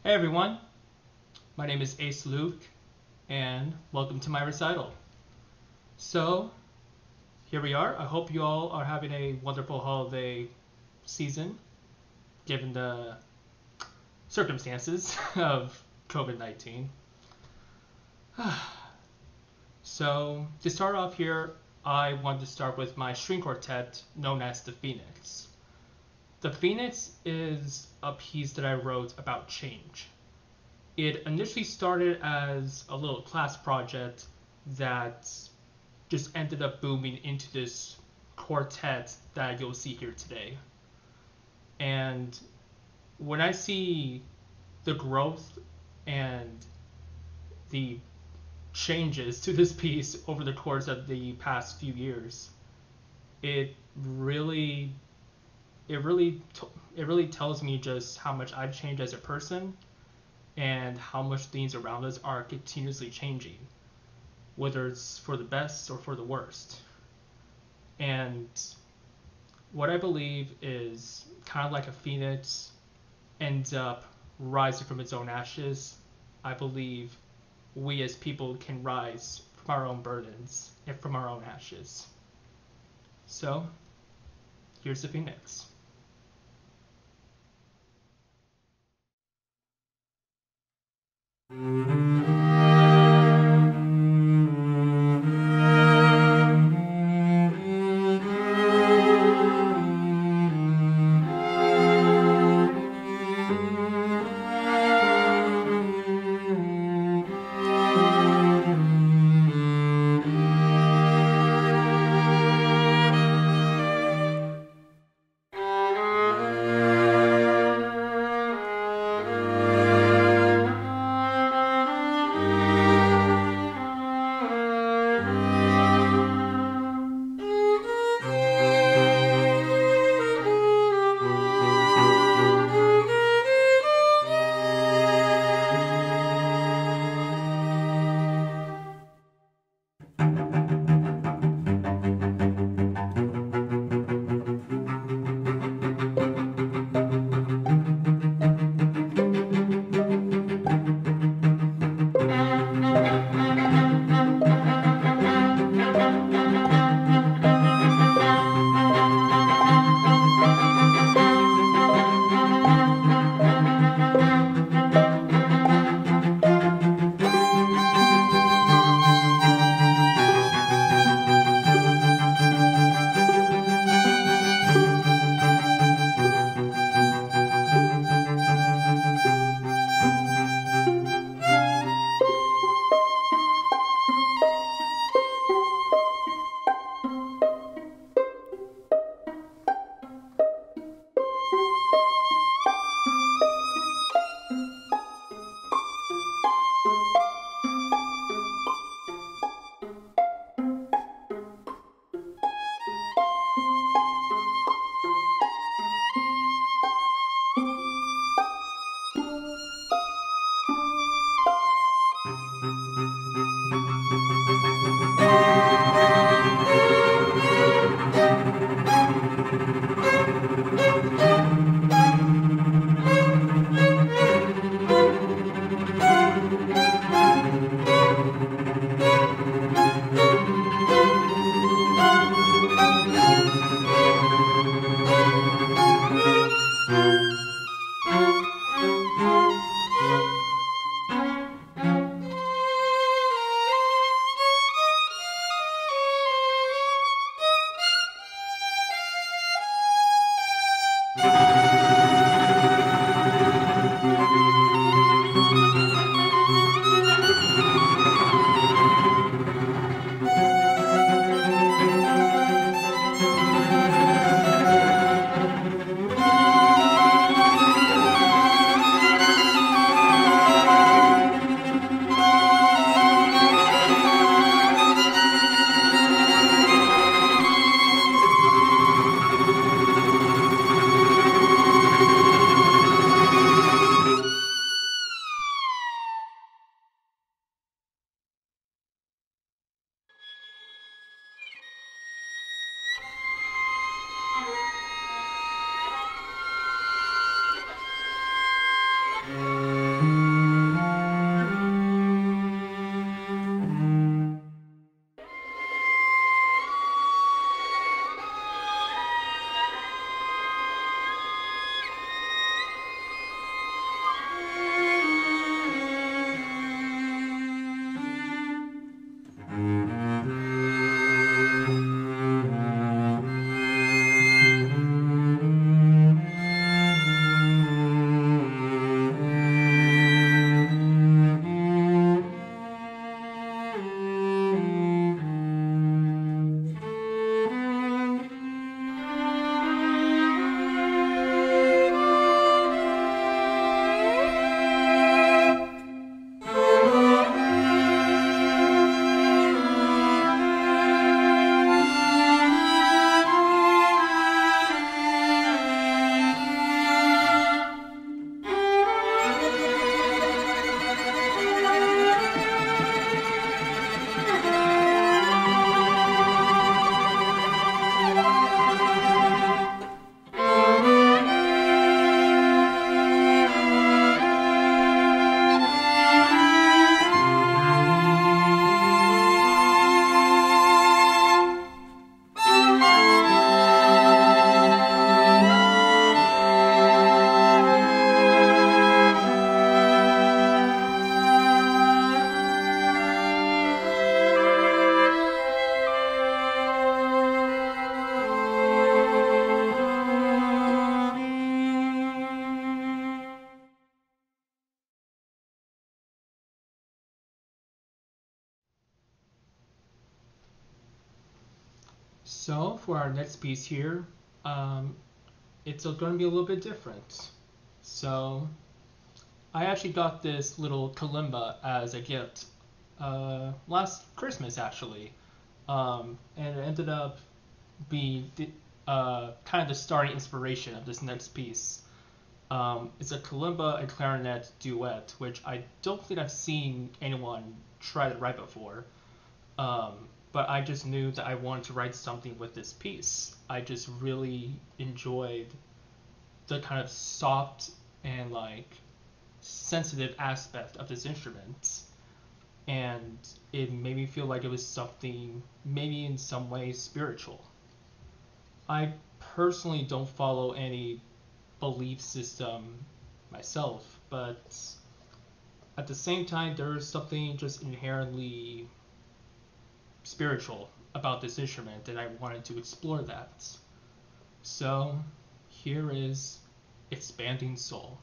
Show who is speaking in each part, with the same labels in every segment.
Speaker 1: Hey everyone, my name is Ace Luke, and welcome to my recital. So, here we are. I hope you all are having a wonderful holiday season, given the circumstances of COVID-19. So, to start off here, I want to start with my string quartet known as the Phoenix. The Phoenix is a piece that I wrote about change. It initially started as a little class project that just ended up booming into this quartet that you'll see here today. And when I see the growth and the changes to this piece over the course of the past few years, it really tells me just how much I've changed as a person and how much things around us are continuously changing, whether it's for the best or for the worst. And what I believe is kind of like a phoenix ends up rising from its own ashes. I believe we as people can rise from our own burdens and from our own ashes. So, here's the Phoenix. So for our next piece here, it's going to be a little bit different. So I actually got this little kalimba as a gift last Christmas actually, and it ended up being kind of the starting inspiration of this next piece. It's a kalimba and clarinet duet, which I don't think I've seen anyone try to write before. But I just knew that I wanted to write something with this piece. I just really enjoyed the kind of soft and like sensitive aspect of this instrument, and it made me feel like it was something maybe in some way spiritual. I personally don't follow any belief system myself, but at the same time there's something just inherently spiritual about this instrument, and I wanted to explore that. So here is Expanding Soul.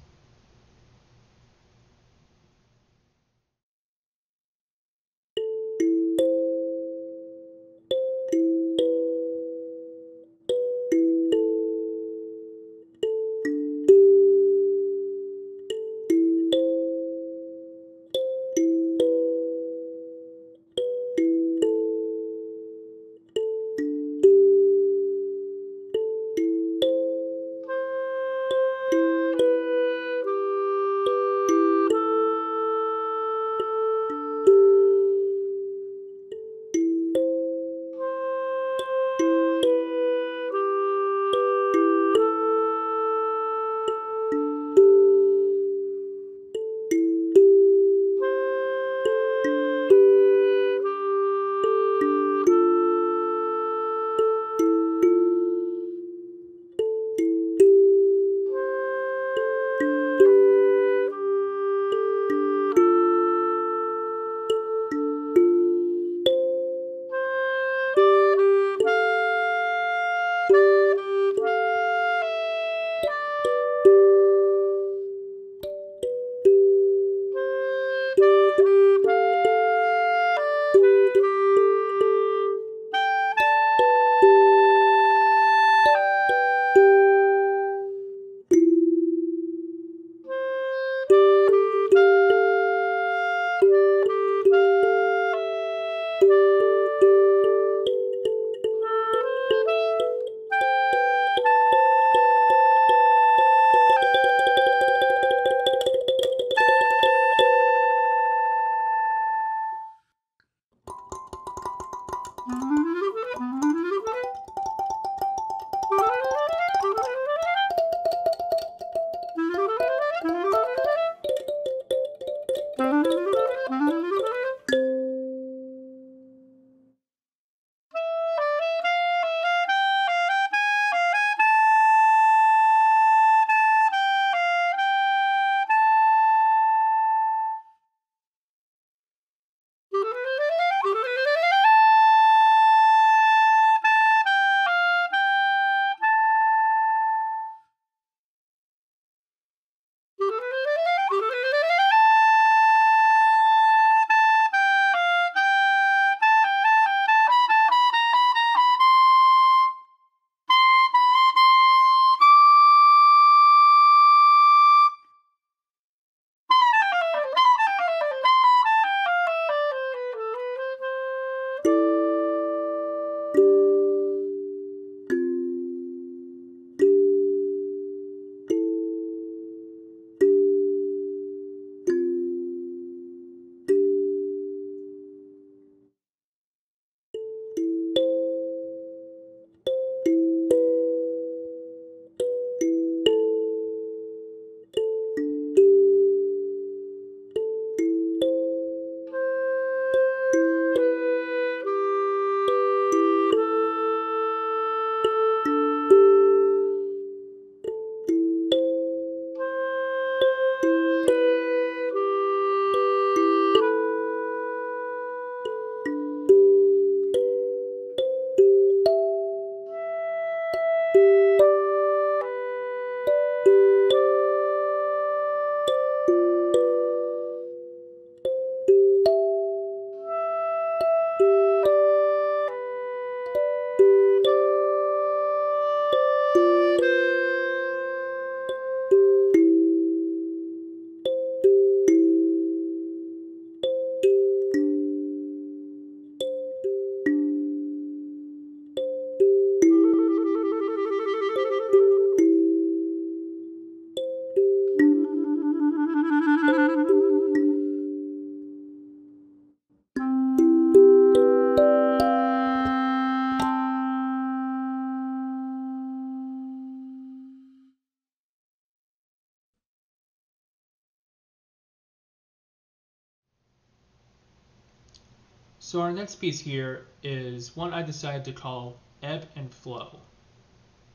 Speaker 1: So our next piece here is one I decided to call Ebb and Flow.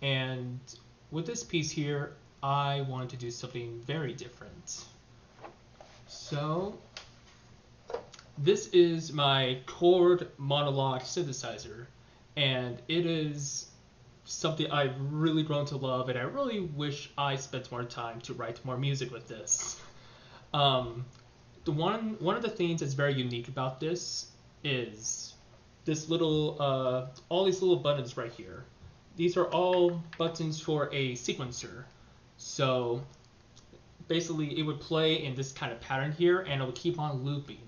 Speaker 1: And with this piece here, I wanted to do something very different. So this is my chord monologue synthesizer, and it is something I've really grown to love, and I really wish I spent more time to write more music with this. One of the things that's very unique about this is this little, all these little buttons right here. These are all buttons for a sequencer. So basically it would play in this kind of pattern here, and it would keep on looping.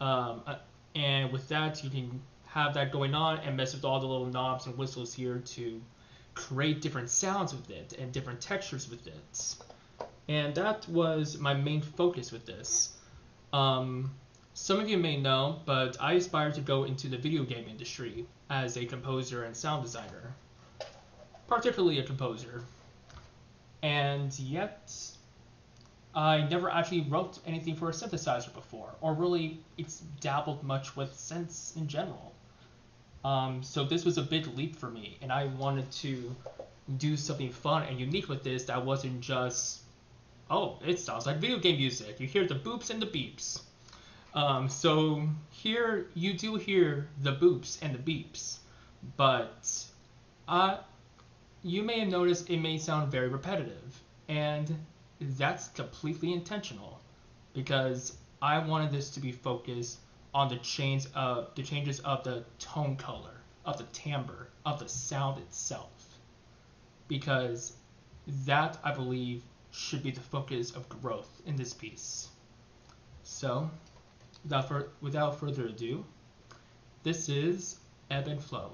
Speaker 1: And with that, you can have that going on and mess with all the little knobs and whistles here to create different sounds with it and different textures with it. And that was my main focus with this. Some of you may know, but I aspired to go into the video game industry as a composer and sound designer, particularly a composer. And yet, I never actually wrote anything for a synthesizer before, or really dabbled much with synths in general. So this was a big leap for me, and I wanted to do something fun and unique with this that wasn't just, oh, it sounds like video game music. You hear the boops and the beeps. So here you do hear the boops and the beeps, but you may have noticed it may sound very repetitive, and that's completely intentional because I wanted this to be focused on the changes of the tone color, of the timbre, of the sound itself, because that, I believe, should be the focus of growth in this piece. So without further ado, this is Ebb and Flow.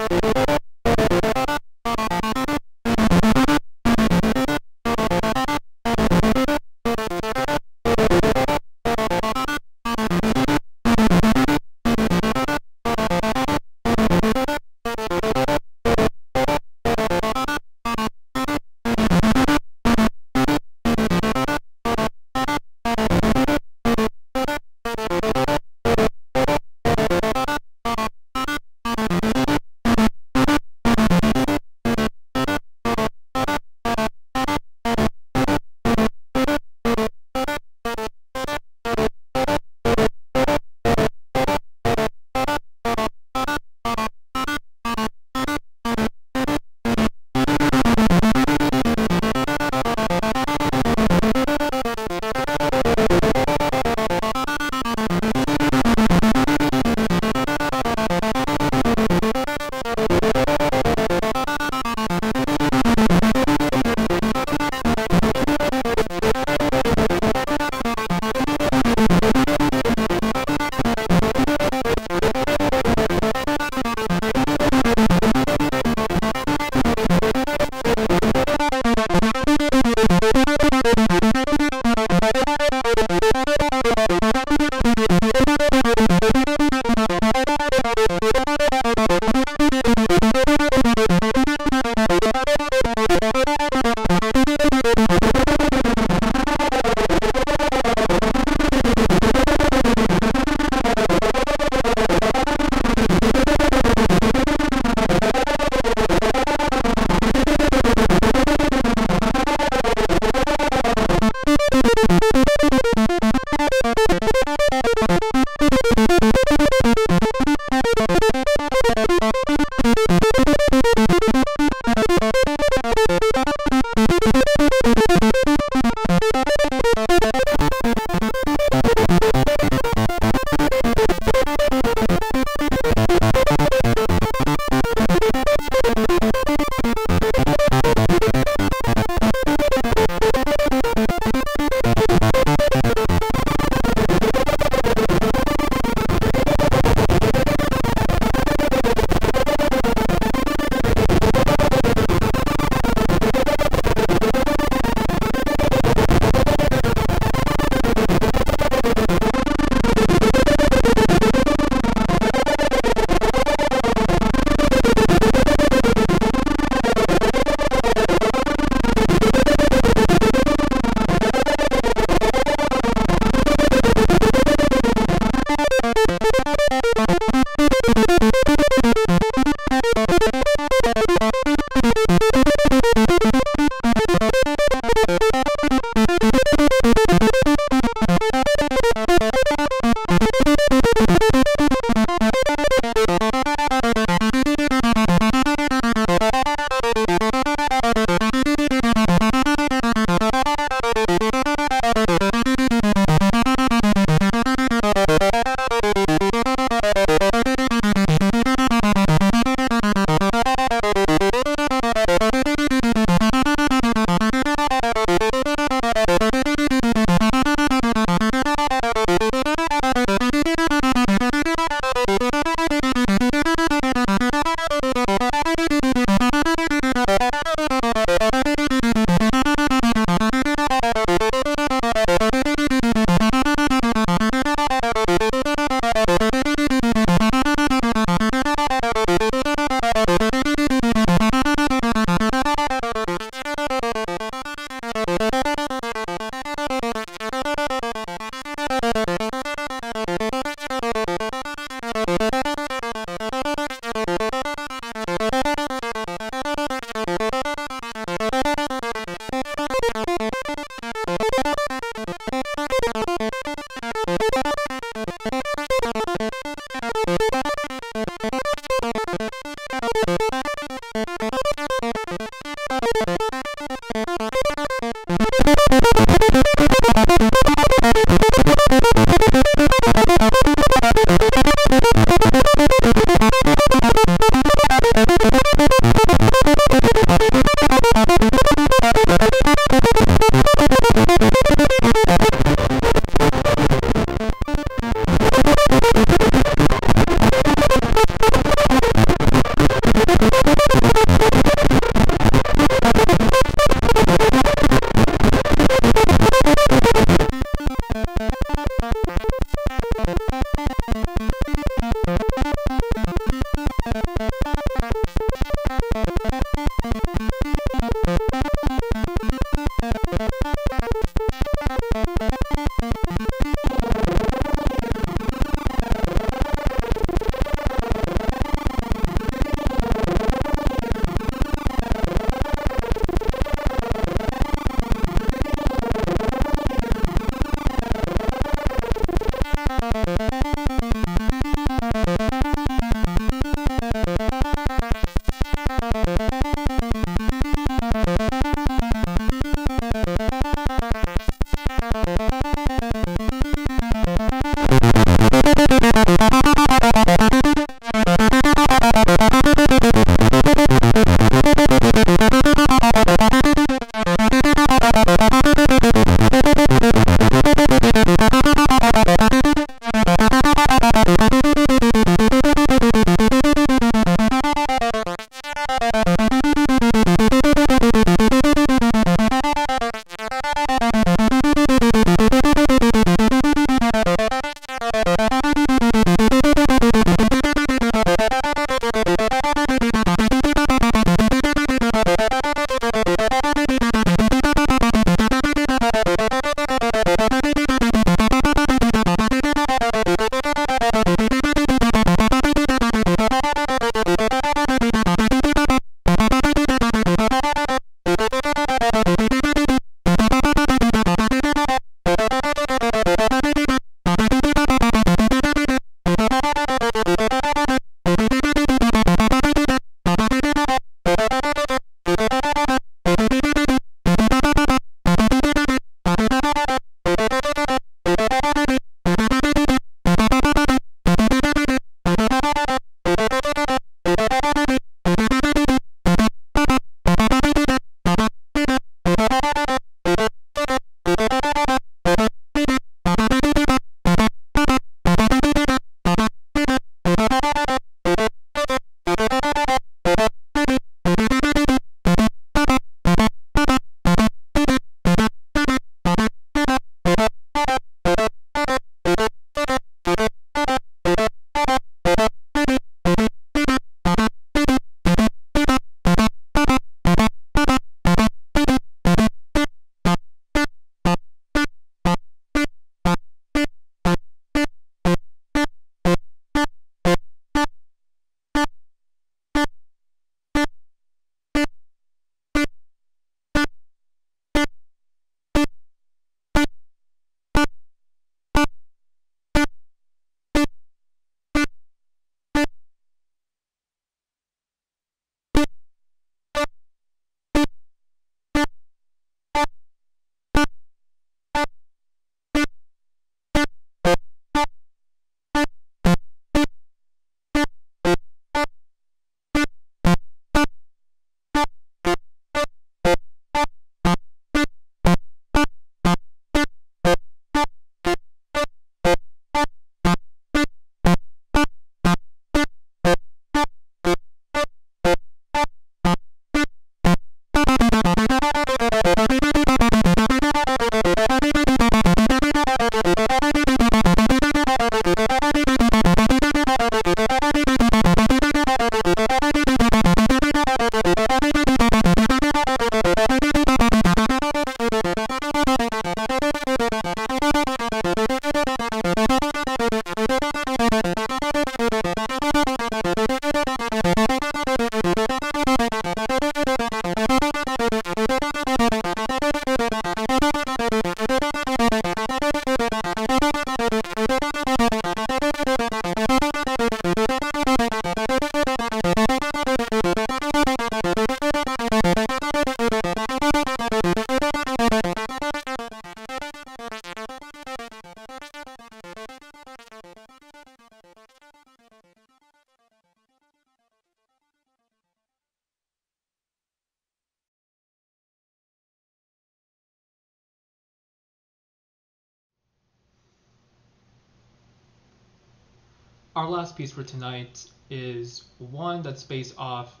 Speaker 1: Our last piece for tonight is one that's based off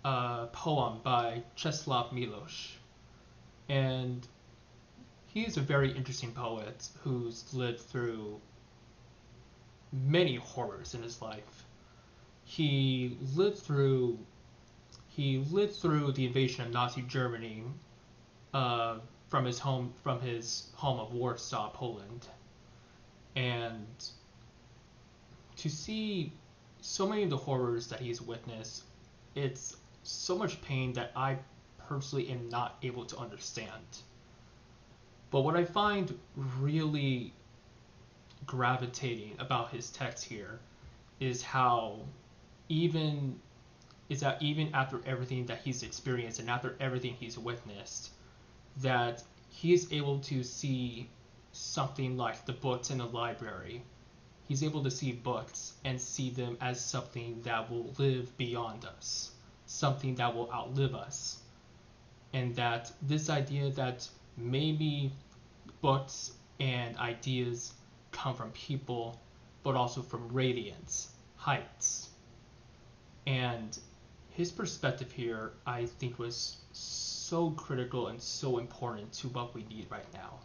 Speaker 1: a poem by Czeslaw Milosz. And he is a very interesting poet who's lived through many horrors in his life. He lived through the invasion of Nazi Germany from his home of Warsaw, Poland. And to see so many of the horrors that he's witnessed, it's so much pain that I personally am not able to understand. But what I find really gravitating about his text here is that even after everything that he's experienced and after everything he's witnessed, that he is able to see something like the books in the library. He's able to see books and see them as something that will live beyond us, something that will outlive us. And that this idea that maybe books and ideas come from people, but also from radiance, heights. And his perspective here, I think, was so critical and so important to what we need right now.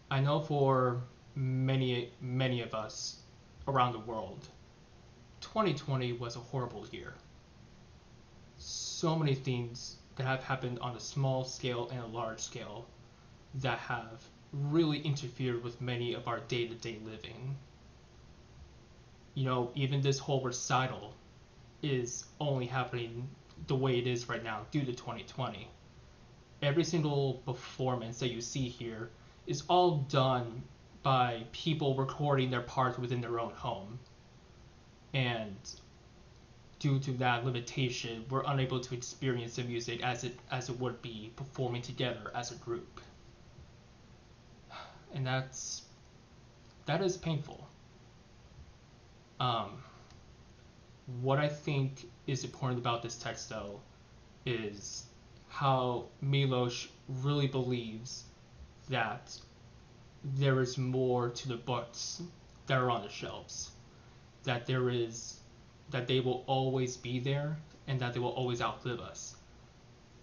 Speaker 1: I know for many of us around the world, 2020 was a horrible year. So many things that have happened on a small scale and a large scale that have really interfered with many of our day-to-day living. You know, even this whole recital is only happening the way it is right now due to 2020. Every single performance that you see here is all done by people recording their parts within their own home. And due to that limitation, we're unable to experience the music as it would be performing together as a group. And that is painful. What I think is important about this text, though, is how Milosz really believes that there is more to the books that are on the shelves, that they will always be there, and that they will always outlive us.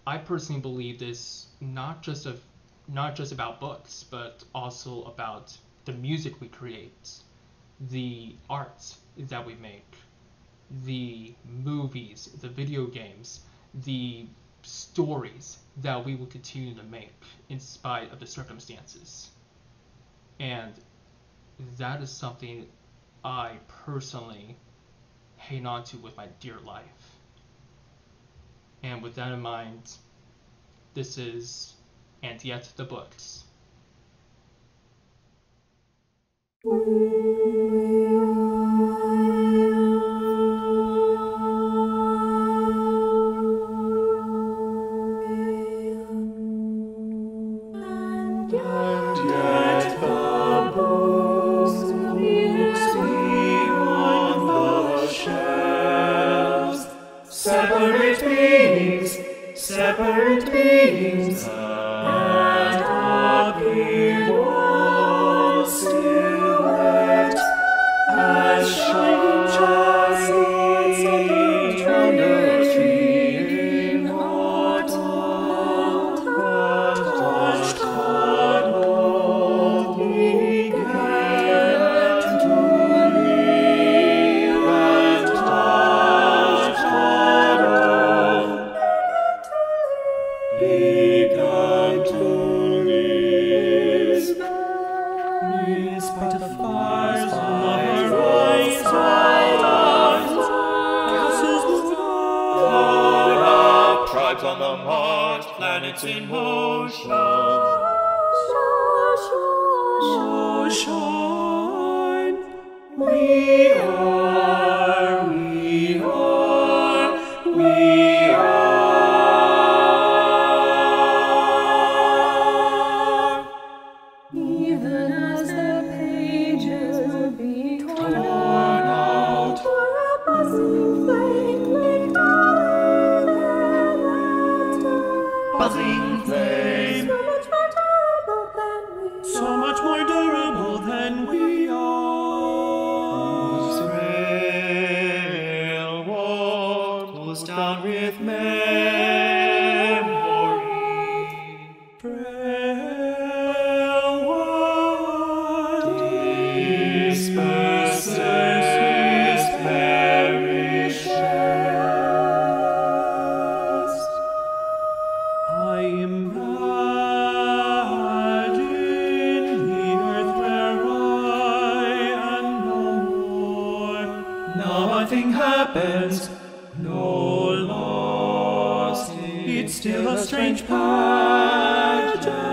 Speaker 1: I personally believe this not just about books, but also about the music we create, the art that we make, the movies, the video games, the stories that we will continue to make in spite of the circumstances. And that is something I personally hang on to with my dear life. And with that in mind, this is And Yet the Books.
Speaker 2: Separate beings, and appeared one silhouette, as shining under a tree in autumn, that touched huddled began to live, and touched huddled began to live. In spite of fires on the horizon, castles blown up, tribes on the march, planets in motion. Shine. We are.
Speaker 3: Even as the pages would be torn out, for a buzzing flame clicked out in their laughter.
Speaker 2: Buzzing flame,
Speaker 3: So much more durable than we
Speaker 2: so much more durable than we are. I imagine the earth where I am no more. Nothing happens, no loss. It's still a strange pageant.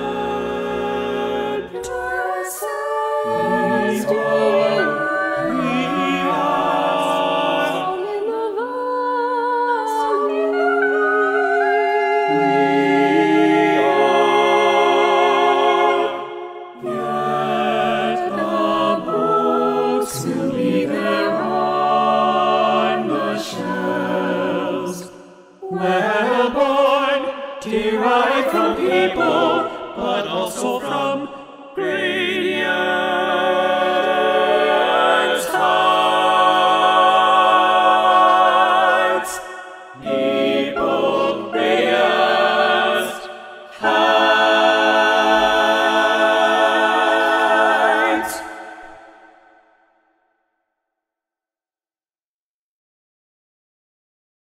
Speaker 2: Well born, derived from people, but also from great